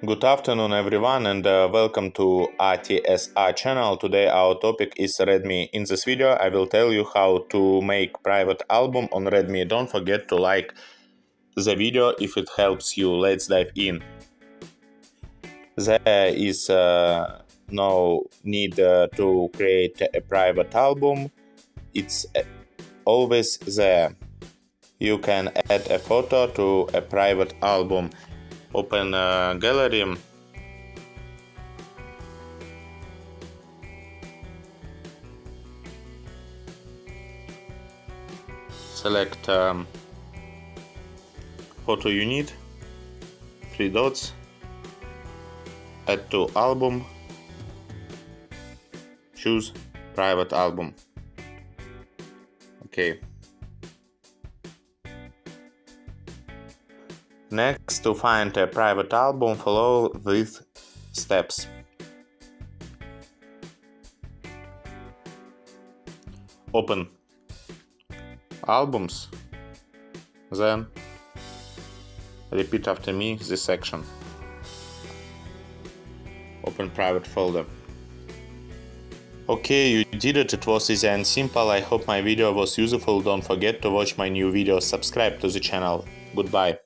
Good afternoon everyone and welcome to ATSA channel. Today our topic is Redmi. In this video I will tell you how to make private album on Redmi. Don't forget to like the video if it helps you. Let's dive in. There is no need to create a private album. It's always there. You can add a photo to a private album. Open gallery. Select photo you need, 3 dots, add to album, choose private album. Okay. Next, to find a private album, follow these steps. Open albums, then repeat after me this section. Open private folder. Okay, you did it. It was easy and simple. I hope my video was useful. Don't forget to watch my new videos. Subscribe to the channel. Goodbye.